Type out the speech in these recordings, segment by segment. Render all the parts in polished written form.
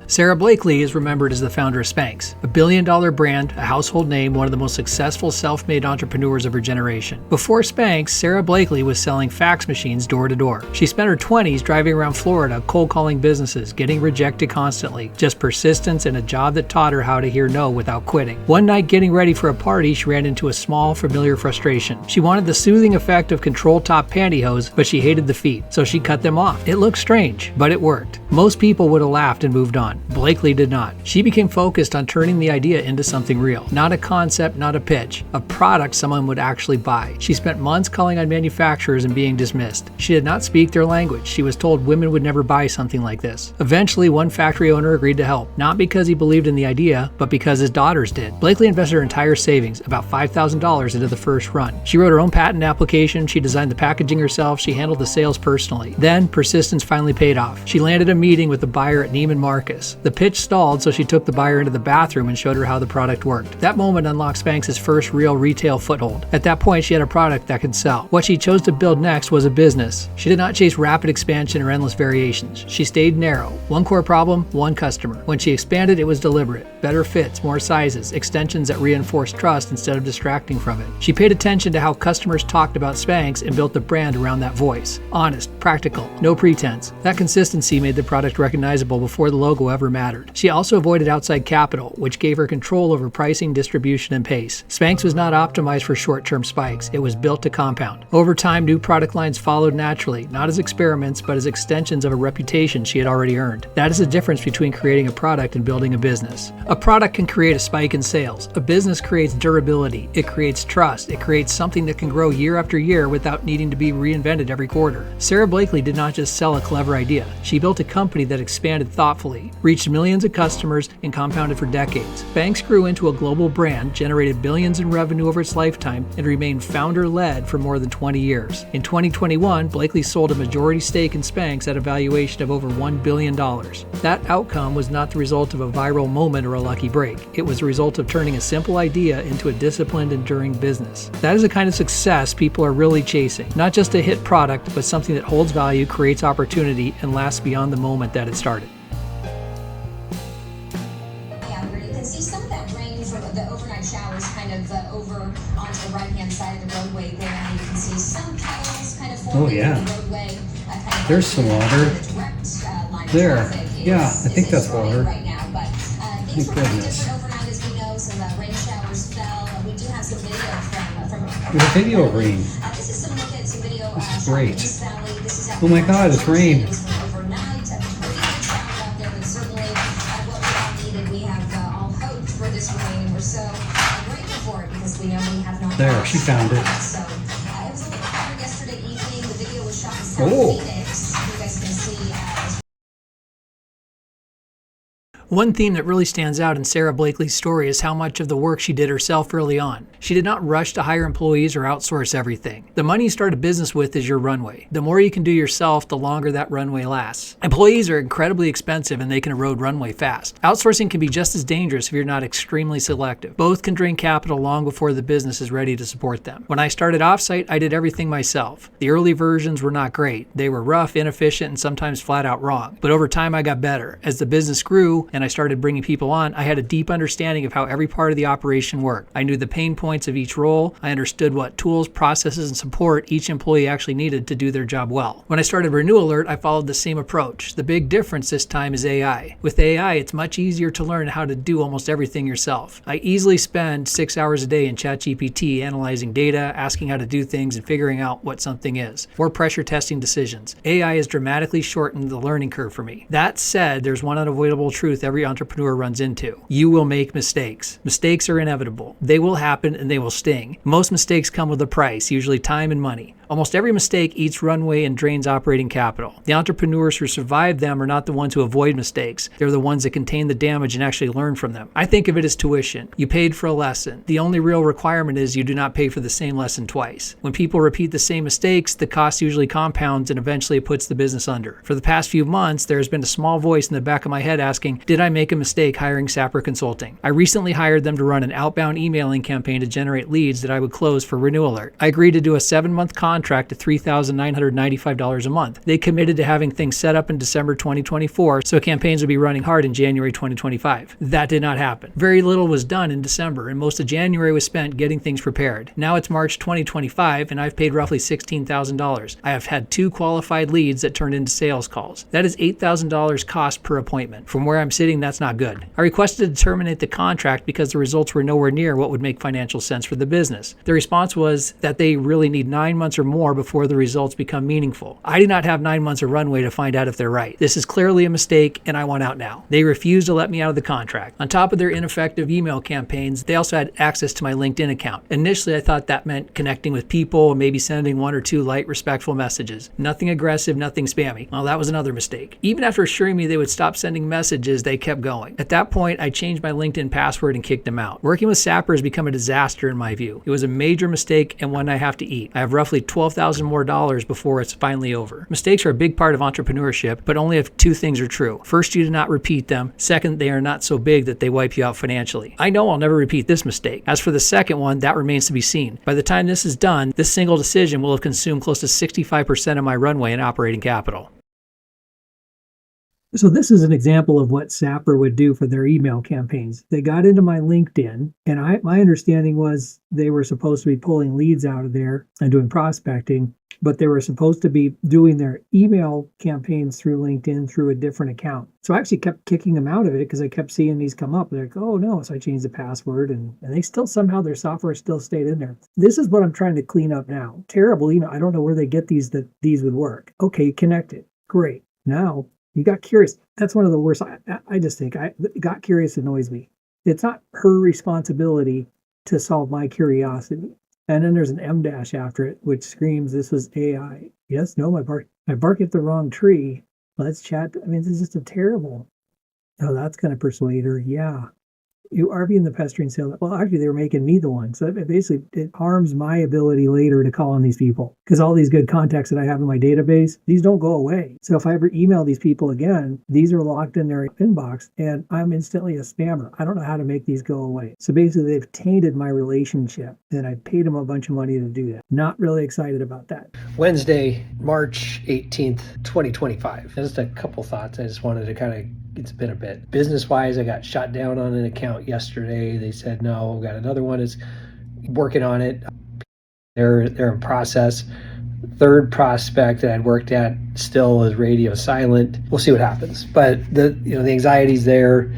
Sara Blakely is remembered as the founder of Spanx, a billion-dollar brand, a household name, one of the most successful self-made entrepreneurs of her generation. Before Spanx, Sara Blakely was selling fax machines door to door. She spent her 20s driving around Florida, cold calling businesses, getting rejected constantly. Just persistence and a job that taught her how to hear no without quitting. One night, getting ready for a party, she ran into a small, familiar frustration. She wanted the soothing effect of control-top pantyhose, but she hated the feet, so she cut them off. It looked strange, but it worked. Most people would have laughed and moved on. Blakely did not. She became focused on turning the idea into something real. Not a concept, not a pitch. A product someone would actually buy. She spent months calling on manufacturers and being dismissed. She did not speak their language. She was told women would never buy something like this. Eventually, one factory owner agreed to help. Not because he believed in the idea, but because his daughters did. Blakely invested her entire savings, about $5,000, into the first run. She wrote her own patent application. She designed the packaging herself. She handled the sales personally. Then, persistence finally paid off. She landed a meeting with the buyer at Neiman Marcus. The pitch stalled, so she took the buyer into the bathroom and showed her how the product worked. That moment unlocked Spanx's first real retail foothold. At that point, she had a product that could sell. What she chose to build next was a business. She did not chase rapid expansion or endless variations. She stayed narrow. One core problem, one customer. When she expanded, it was deliberate. Better fits, more sizes, extensions that reinforced trust instead of distracting from it. She paid attention to how customers talked about Spanx and built the brand around that voice. Honest, practical, no pretense. That consistency made the product recognizable before the logo ever mattered. She also avoided outside capital, which gave her control over pricing, distribution, and pace. Spanx was not optimized for short-term spikes. It was built to compound. Over time, new product lines followed naturally, not as experiments, but as extensions of a reputation she had already earned. That is the difference between creating a product and building a business. A product can create a spike in sales. A business creates durability. It creates trust. It creates something that can grow year after year without needing to be reinvented every quarter. Sara Blakely did not just sell a clever idea. She built a company that expanded thoughtfully, reached millions of customers, and compounded for decades. Spanx grew into a global brand, generated billions in revenue over its lifetime, and remained founder-led for more than 20 years. In 2021, Blakely sold a majority stake in Spanx at a valuation of over $1 billion. That outcome was not the result of a viral moment or a lucky break. It was the result of turning a simple idea into a disciplined, enduring business. That is the kind of success people are really chasing. Not just a hit product, but something that holds value, creates opportunity, and lasts beyond the moment that it started. See some of that rain from the overnight showers kind of over onto the right-hand side of the roadway there. And you can see some puddles kind of forming in the roadway. There's some water. There. Yeah, I think that's water. Right now, but things were pretty different overnight, as we know. Some rain showers fell. We do have some video from There's a video of rain. This is some look at some video. This is great. This valley. This is Oh my God, it's rain. Overnight, pretty good sound out there, but certainly what we all needed. We have all hoped for this rain, and we're so grateful for it because we know we have not. There, she found it. So it was a little hotter yesterday evening. The video was shot in South Phoenix. You guys can see. One theme that really stands out in Sara Blakely's story is how much of the work she did herself early on. She did not rush to hire employees or outsource everything. The money you start a business with is your runway. The more you can do yourself, the longer that runway lasts. Employees are incredibly expensive and they can erode runway fast. Outsourcing can be just as dangerous if you're not extremely selective. Both can drain capital long before the business is ready to support them. When I started offsite, I did everything myself. The early versions were not great. They were rough, inefficient, and sometimes flat out wrong. But over time, I got better. As the business grew, and I started bringing people on, I had a deep understanding of how every part of the operation worked. I knew the pain points of each role. I understood what tools, processes, and support each employee actually needed to do their job well. When I started RenewAlert, I followed the same approach. The big difference this time is AI. With AI, it's much easier to learn how to do almost everything yourself. I easily spend 6 hours a day in ChatGPT analyzing data, asking how to do things, and figuring out what something is, or pressure testing decisions. AI has dramatically shortened the learning curve for me. That said, there's one unavoidable truth every entrepreneur runs into. You will make mistakes. Mistakes are inevitable. They will happen and they will sting. Most mistakes come with a price, usually time and money. Almost every mistake eats runway and drains operating capital. The entrepreneurs who survive them are not the ones who avoid mistakes. They're the ones that contain the damage and actually learn from them. I think of it as tuition. You paid for a lesson. The only real requirement is you do not pay for the same lesson twice. When people repeat the same mistakes, the cost usually compounds and eventually it puts the business under. For the past few months, there has been a small voice in the back of my head asking, did I make a mistake hiring Sapper Consulting? I recently hired them to run an outbound emailing campaign to generate leads that I would close for RenewAlert. I agreed to do a 7-month contract contract to $3,995 a month. They committed to having things set up in December 2024, so campaigns would be running hard in January 2025. That did not happen. Very little was done in December, and most of January was spent getting things prepared. Now it's March 2025, and I've paid roughly $16,000. I have had 2 qualified leads that turned into sales calls. That is $8,000 cost per appointment. From where I'm sitting, that's not good. I requested to terminate the contract because the results were nowhere near what would make financial sense for the business. The response was that they really need 9 months or more before the results become meaningful. I do not have 9 months of runway to find out if they're right. This is clearly a mistake, and I want out now. They refused to let me out of the contract. On top of their ineffective email campaigns, they also had access to my LinkedIn account. Initially, I thought that meant connecting with people and maybe sending 1 or 2 light, respectful messages. Nothing aggressive, nothing spammy. Well, that was another mistake. Even after assuring me they would stop sending messages, they kept going. At that point, I changed my LinkedIn password and kicked them out. Working with Sapper has become a disaster in my view. It was a major mistake and one I have to eat. I have roughly $12,000 more before it's finally over. Mistakes are a big part of entrepreneurship, but only if 2 things are true. First, you do not repeat them. Second, they are not so big that they wipe you out financially. I know I'll never repeat this mistake. As for the second one, that remains to be seen. By the time this is done, this single decision will have consumed close to 65% of my runway and operating capital. So this is an example of what Sapper would do for their email campaigns. They got into my LinkedIn, and my understanding was they were supposed to be pulling leads out of there and doing prospecting, but they were supposed to be doing their email campaigns through LinkedIn through a different account. So I actually kept kicking them out of it because I kept seeing these come up. They're like, oh no. So I changed the password and they still somehow their software still stayed in there. This is what I'm trying to clean up now. Terrible email. I don't know where they get these that these would work. Okay, connected. Great. Now you got curious. That's one of the worst. I just think got curious annoys me. It's not her responsibility to solve my curiosity. And then there's an M dash after it, which screams this was AI. Yes, no, I bark at the wrong tree. Let's chat. I mean, this is just a terrible. Oh, that's going to persuade her. Yeah. You are being the pestering salesman. Well, actually, they were making me the one. So it harms my ability later to call on these people because all these good contacts that I have in my database, these don't go away. So if I ever email these people again, these are locked in their inbox and I'm instantly a spammer. I don't know how to make these go away. So basically, they've tainted my relationship and I paid them a bunch of money to do that. Not really excited about that. Wednesday, March 18th, 2025. Just a couple thoughts. I just wanted to kind of it's been a bit. Business-wise, I got shot down on an account yesterday. They said, no, we've got another one is working on it. They're in process. Third prospect that I'd worked at still is radio silent. We'll see what happens. But the anxiety's there.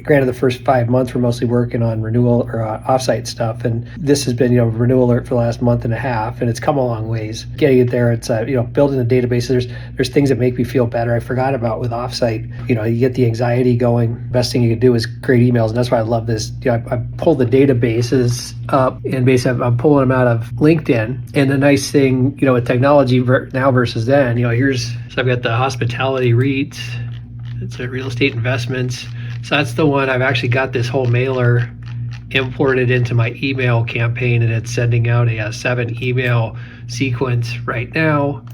Granted, the first 5 months we're mostly working on renewal or offsite stuff, and this has been RenewAlert for the last month and a half, and it's come a long ways. Getting it there, it's building the databases. There's things that make me feel better. I forgot about with offsite. You get the anxiety going. Best thing you can do is create emails, and that's why I love this. I pull the databases up, and basically I'm pulling them out of LinkedIn. And the nice thing, with technology now versus then, so I've got the hospitality REITs. It's a real estate investments. So that's the one. I've actually got this whole mailer imported into my email campaign, and it's sending out a 7 email sequence right now.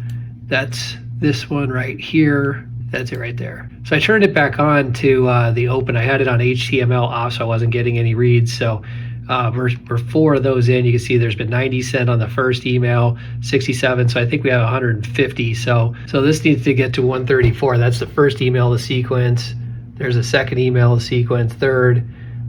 That's this one right here. That's it right there. So I turned it back on to the open. I had it on HTML off, so I wasn't getting any reads. So we're 4 of those in. You can see there's been 90 sent on the first email, 67. So I think we have 150. So this needs to get to 134. That's the first email of the sequence. There's a second email sequence, third.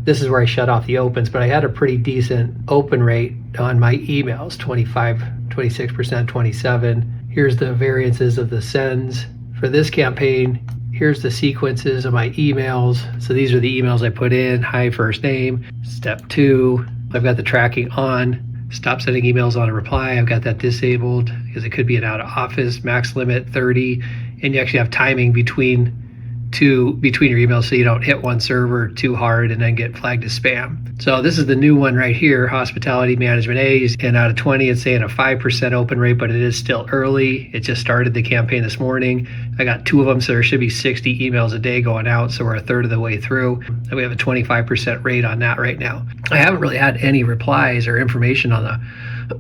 This is where I shut off the opens, but I had a pretty decent open rate on my emails, 25, 26%, 27. Here's the variances of the sends. For this campaign, here's the sequences of my emails. So these are the emails I put in, hi, first name. Step 2, I've got the tracking on. Stop sending emails on a reply. I've got that disabled because it could be an out of office, max limit 30. And you actually have timing between your emails so you don't hit one server too hard and then get flagged as spam. So this is the new one right here, Hospitality Management A, and out of 20 it's saying a 5% open rate, but it is still early. It just started the campaign this morning. I got 2 of them, so there should be 60 emails a day going out, so we're a third of the way through. And we have a 25% rate on that right now. I haven't really had any replies or information on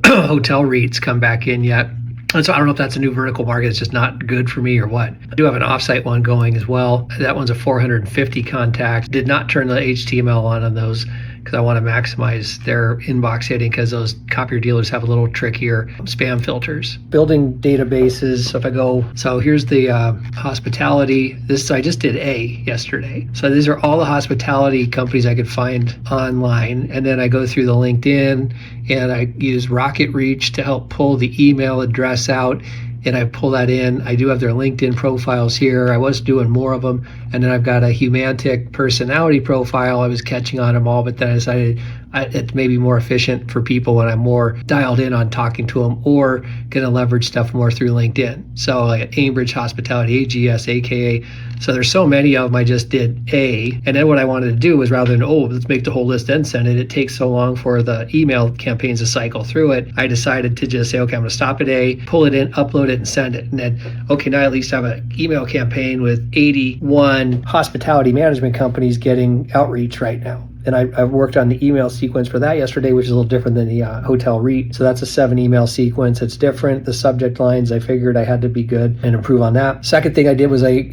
the hotel REITs come back in yet. And so I don't know if that's a new vertical market. It's just not good for me or what. I do have an offsite one going as well. That one's a 450 contact. Did not turn the HTML on those because I want to maximize their inbox hitting, because those copier dealers have a little trickier spam filters. Building databases. So if I go, so here's the hospitality. I just did A yesterday. So these are all the hospitality companies I could find online. And then I go through the LinkedIn and I use Rocket Reach to help pull the email address out. And I pull that in. I do have their LinkedIn profiles here. I was doing more of them. And then I've got a Humantic personality profile. I was catching on them all, but then I decided it's maybe more efficient for people when I'm more dialed in on talking to them, or going to leverage stuff more through LinkedIn. So like Ambridge Hospitality, AGS, AKA. So there's so many of them. I just did A. And then what I wanted to do was, rather than, let's make the whole list then send it. It takes so long for the email campaigns to cycle through it. I decided to just say, okay, I'm going to stop at A, pull it in, upload it, and send it. And then, okay, now I at least have an email campaign with 81 hospitality management companies getting outreach right now. And I've worked on the email sequence for that yesterday, which is a little different than the hotel REIT. So that's a 7 email sequence. It's different. The subject lines, I figured I had to be good and improve on that. Second thing I did was I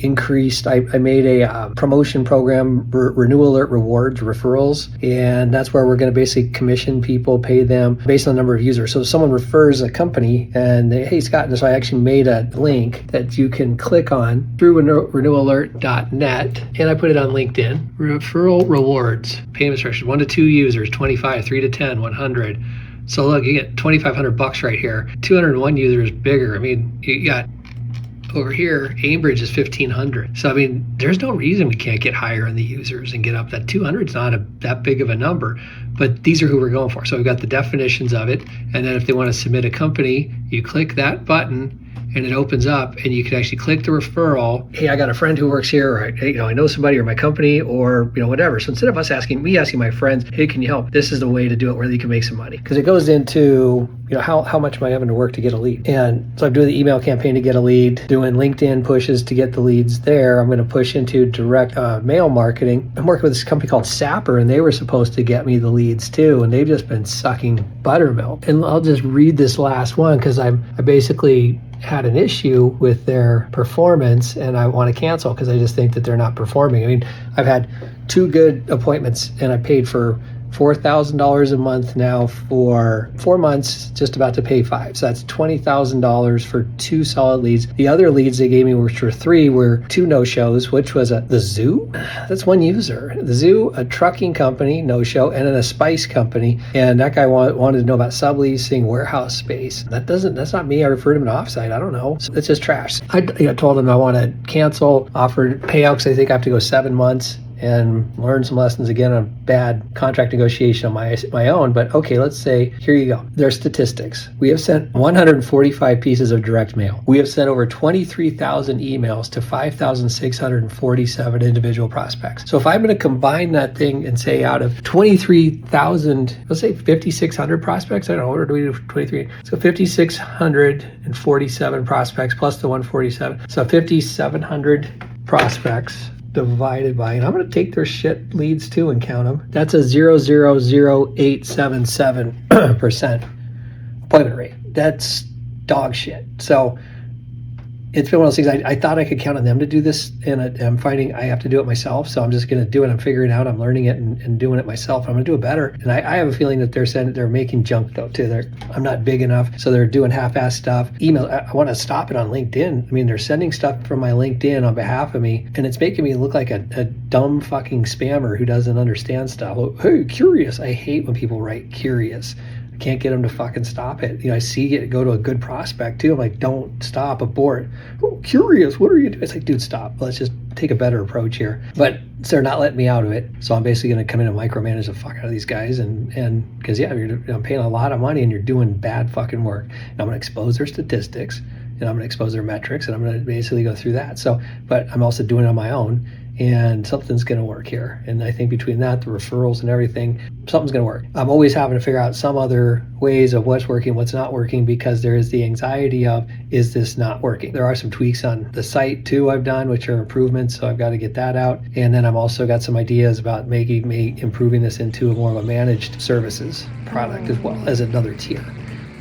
made a promotion program, RenewAlert Rewards, referrals. And that's where we're going to basically commission people, pay them based on the number of users. So if someone refers a company and they, hey, Scott, and so I actually made a link that you can click on through renewalert.net. And I put it on LinkedIn. Referral rewards. Payment structure, 1 to 2 users, 25, 3 to 10, 100. So look, you get $2,500 right here. 201 users bigger. I mean, you got over here, Ambridge is 1,500. So I mean, there's no reason we can't get higher in the users and get up. That 200 is not that big of a number, but these are who we're going for. So we've got the definitions of it, and then if they want to submit a company, you click that button and it opens up, and you can actually click the referral. Hey, I got a friend who works here, or I know somebody, or my company, or whatever. So instead of asking my friends, hey, can you help? This is the way to do it where you can make some money, because it goes into how much am I having to work to get a lead? And so I'm doing the email campaign to get a lead, doing LinkedIn pushes to get the leads there. I'm going to push into direct mail marketing. I'm working with this company called Sapper, and they were supposed to get me the leads too, and they've just been sucking buttermilk. And I'll just read this last one because I basically had an issue with their performance, and I want to cancel because I just think that they're not performing. I mean, I've had 2 good appointments, and I paid for $4,000 a month now for 4 months, just about to pay 5. So that's $20,000 for 2 solid leads. The other leads they gave me, which were 3, were 2 no-shows, which was the zoo. That's 1 user. The zoo, a trucking company, no-show, and then a spice company. And that guy wanted to know about subleasing warehouse space. That's not me. I referred him to offsite. I don't know. So it's just trash. I told him I want to cancel, offered payout because I think I have to go 7 months and learn some lessons again on bad contract negotiation on my own. But okay, let's say, here you go. There's statistics. We have sent 145 pieces of direct mail. We have sent over 23,000 emails to 5,647 individual prospects. So if I'm going to combine that thing and say out of 23,000, let's say 5,600 prospects, I don't know, or do we do 23? So 5,647 prospects plus the 147. So 5,700 prospects divided by, and I'm going to take their shit leads too and count them. That's a 0.00877% appointment rate. That's dog shit. So it's been one of those things. I thought I could count on them to do this, and I'm finding I have to do it myself. So I'm just going to do it. I'm figuring it out. I'm learning it and doing it myself. I'm going to do it better. And I have a feeling that they're making junk though too. I'm not big enough, so they're doing half-assed stuff. Email. I want to stop it on LinkedIn. I mean, they're sending stuff from my LinkedIn on behalf of me, and it's making me look like a dumb fucking spammer who doesn't understand stuff. Hey, curious. I hate when people write curious. Can't get them to fucking stop it. I see it go to a good prospect too. I'm like, don't stop, abort. Oh, curious, what are you doing? It's like, dude, stop. Let's just take a better approach here. But they're not letting me out of it. So I'm basically going to come in and micromanage the fuck out of these guys. And because, I'm paying a lot of money and you're doing bad fucking work. And I'm going to expose their statistics, and I'm going to expose their metrics, and I'm going to basically go through that. So, but I'm also doing it on my own. And something's going to work here. And I think between that, the referrals and everything, something's going to work. I'm always having to figure out some other ways of what's working, what's not working, because there is the anxiety of, is this not working? There are some tweaks on the site too I've done, which are improvements. So I've got to get that out. And then I've also got some ideas about improving this into more of a managed services product as well as another tier.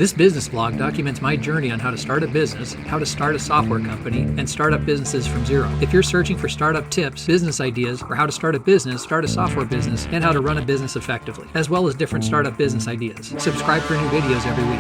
This business blog documents my journey on how to start a business, how to start a software company, and start up businesses from zero. If you're searching for startup tips, business ideas, or how to start a business, start a software business, and how to run a business effectively, as well as different startup business ideas, subscribe for new videos every week.